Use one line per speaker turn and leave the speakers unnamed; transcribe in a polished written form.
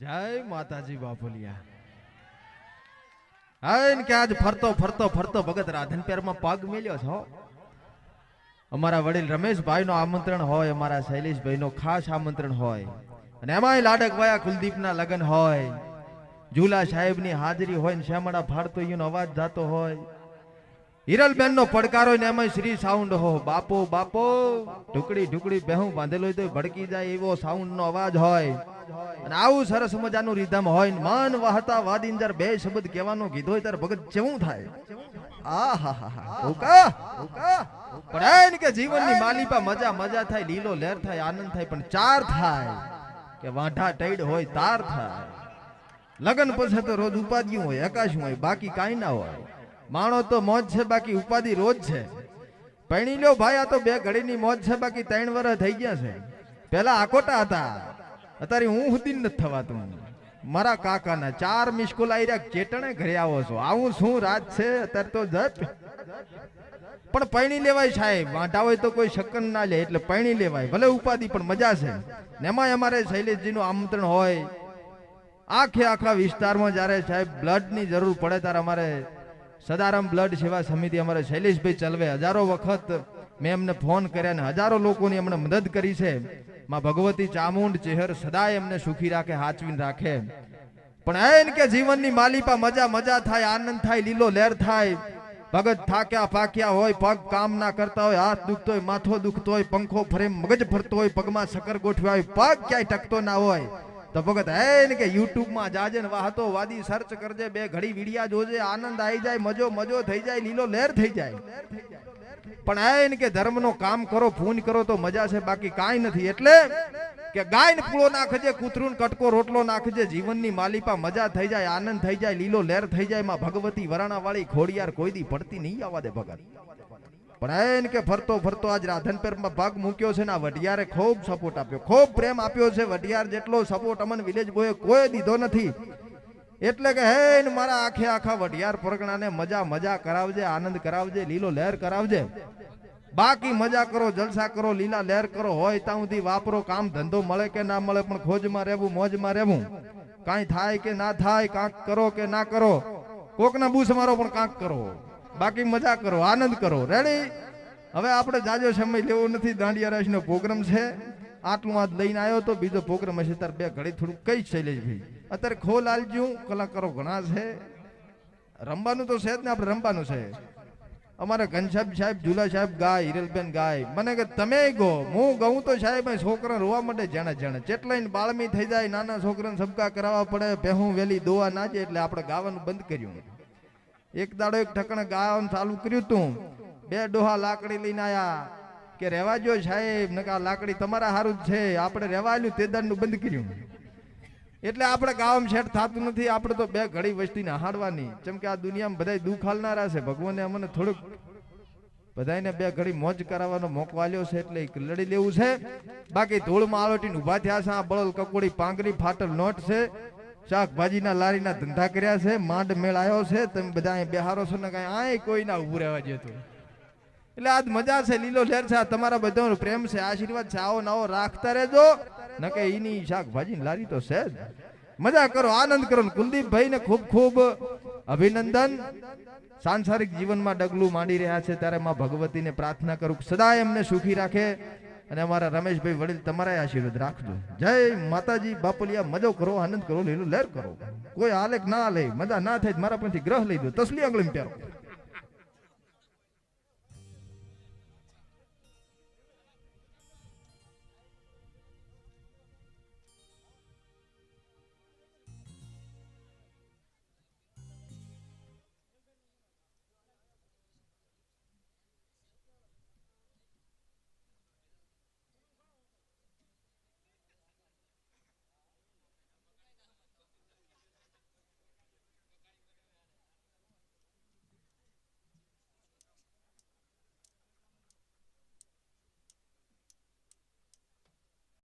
જય માતાજી બાપુલિયા. હા કે આજ ફરતો ફરતો ફરતો ભગત રાધનપેર માં પગ મેલ્યો છો. અમારા વડીલ રમેશભાઈ નો આમંત્રણ હોય, અમારા શૈલેષભાઈ નો ખાસ આમંત્રણ હોય, અને એમાંય લાડક વયા કુલદીપ ના લગ્ન હોય, ઝુલા સાહેબ ની હાજરી હોય, શ્યામડા ફાડતો નો અવાજ જાતો હોય, હિરલબેન નો પડકારો ને એમાં શ્રી સાઉન્ડ હો, બાપો બાપો ઢુકડી ઢુકડી બેહું બાંધેલો હોય તો ભડકી જાય એવો સાઉન્ડ નો અવાજ હોય, અને આવું સરસ મજાનું રીધમ હોય, મન વાહતા વાદિંજર બે શબ્દ કહેવાનો કીધો હોય ત્યારે ભગત કેવું થાય. પણ કે જીવનની માલિપા મજા મજા થાય, લીલો લહેર થાય, આનંદ થાય, પણ ચાર થાય કે વાંઢા ટેડ હોય તાર થાય. લગન પછી તો રોજ ઉપાધિયું હોય, એકાશું હોય, બાકી કાંઈ ના હોય. માણો તો મોજ છે, બાકી ઉપાધિ રોજ છે. પૈણી લ્યો ભાઈ, આ તો બે ઘડીની મોજ છે, બાકી 3 વર્ષ થઈ ગયા છે. પેલા આકોટા હતા, અત્યારે હું સુધી નથી થવાતું. મારા કાકાના 4 મિસ્કોલ આવી રહ્યા, ચેટણે ઘરે આવો છો, આવું શું રાત છે અત્યારે તો જપ. પણ પૈણી લેવાય સાહેબ, વાંઢા હોય તો કોઈ શકન ના લે, એટલે પૈણી લેવાય, ભલે ઉપાધિ પણ મજા છે. ને એમાં અમારે શૈલેષજીનું આમંત્રણ હોય. આખે આખા વિસ્તારમાં જ્યારે સાહેબ બ્લડની જરૂર પડે ત્યારે અમારે સદારામ બ્લડ સેવા સમિતિ અમારે શૈલેષભાઈ ચલવે હજારો વખત મેં એમને ફોન કર્યા ને હજારો લોકોની એમને મદદ કરી છે. માં ભગવતી ચામુંડ ચહેર સદાય એમને સુખી રાખે, હાચવીને રાખે. પણ એન કે જીવનની માલિપા મજા મજા થાય, આનંદ થાય, લીલો લહેર થાય. ભગત થાક્યા પાક્યા હોય, પગ કામ ના કરતા હોય, હાથ દુખતો હોય, માથો દુખતો હોય, પંખો ફરે, મગજ ફરતો હોય, પગમાં સકર ગોઠવ્યા હોય, પગ ક્યાંય ટકતો ના હોય, તો ભગત હે કે યુટ્યુબ માં જાજે ને વાહતો વાદી સર્ચ કરજે, 2 ઘડી વિડિયા જોજે, આનંદ આવી જાય, મજો મજો થઈ જાય, લીલો લહેર થઈ જાય. પણ હે કે ધર્મનો કામ કરો, પૂન કરો તો મજા છે, બાકી કાંઈ નથી. એટલે કે ગાયને પૂળો નાખજે, કૂતરું કટકો રોટલો નાખજે, જીવનની માલિપા મજા થઈ જાય, આનંદ થઈ જાય, લીલો લહેર થઈ જાય. માં ભગવતી વરાણા વાળી ખોડિયાર કોઈ દી પડતી નહીં આવવા દે ભગત. પણ એને કે ફરતો ફરતો આજ રાધનપેરમાં ભાગ મૂક્યો છે ને આ વઢિયારે ખૂબ સપોર્ટ આપ્યો, ખૂબ પ્રેમ આપ્યો છે. વઢિયાર જેટલો સપોર્ટ અમન વિલેજ બોય કોઈ દીધો નથી. એટલે કે હે મારા આખે આખા વઢિયાર પરગણાને મજા મજા કરાવજે, આનંદ કરાવજે, લીલો લહેર કરાવજે. બાકી મજા કરો, જલસા કરો, લીલા લહેર કરો, હોય ત્યાં સુધી વાપરો, કામ ધંધો મળે કે ના મળે, પણ ખોજમાં રહેવું, મોજમાં રહેવું. કાંઈ થાય કે ના થાય, કાંક કરો કે ના કરો, કોકના બૂસ મારો પણ કાંક કરો, બાકી મજા કરો, આનંદ કરો. રેડી? હવે આપણે જાજો સમય લેવો નથી, દાંડિયા રાસ નો પ્રોગ્રામ છે, આટલું આજ લઈને આવ્યો તો. બીજો પ્રોગ્રામ હશે ત્યારે 2 ઘડી થોડું કઈ શૈલેષભાઈ અત્યારે ખોલ આલજો, કલાકારો ઘણા છે, રમવાનું તો છે જ ને, આપણે રમવાનું છે. અમારે ઘનશ્યામ સાહેબ, ઝુલા સાહેબ ગાય, હિરલબેન ગાય. મને કે તમે ગો, હું ગઉં તો સાહેબ છોકરા રોવા માટે જાણે જાણે ચેટલાઈને બાળમી થઈ જાય, નાના છોકરાને સબકા કરાવવા પડે, પહેવું વેલી દોવા ના જાય, એટલે આપણે ગાવાનું બંધ કર્યું. એક દાડો એક ઠકણે ગાવાનું ચાલુ કર્યું તું, 2 ડોહા લાકડી લઈને આયા કે રેવા જો સાહેબ, ને આ લાકડી તમારા હારું જ છે, આપણે રેવા આલ્યું તે દાડનું બંધ કર્યું. એટલે આપણે ગામ સેટ થતું નથી. આપણે તો 2 ઘડી વસ્તીને હાડવાની, જેમ કે આ દુનિયામાં બધા દુઃખ હાલનારા છે. ભગવાને અમને થોડુંક બધાને 2 ઘડી મોજ કરાવવાનો મોકો આલ્યો છે, એટલે લડી લેવું છે. બાકી ધૂળમાં આલોટીને ઉભા થયા છે, આ બળલ કકોડી પાંગરી ફાટલ નોટ છે, શાકભાજીના લારીના ધંધા કર્યા છે, માંડ મેળ આવ્યો છે. તમે બધા અહીં બેહારો છો ને કાંઈ આય કોઈ ના ઉભું રહેવા જતું. એટલે આજ મજા છે, લીલો લહેર છે, તમારા બધાનો પ્રેમ છે, આશીર્વાદ છે. આવો નવો રાખતા રહેજો, ન કે એની શાકભાજીની લારી તો છે જ. મજા કરો, આનંદ કરો. કુલદીપભાઈ ને ખૂબ ખૂબ અભિનંદન. સાંસારિક જીવનમાં ડગલું માંડી રહ્યા છે, ત્યારે માં ભગવતીને પ્રાર્થના કરું સદાય એમને સુખી રાખે. અને અમારા રમેશભાઈ વડીલ તમારા આશીર્વાદ રાખજો. જય માતાજી બાપુલિયા. મજો કરો, આનંદ કરો, લીલો લહેર કરો. કોઈ હાલે ના લે, મજા ના થાય મારા પરથી ગ્રહ લઈ દો, તસલી આંગળી પહેરો.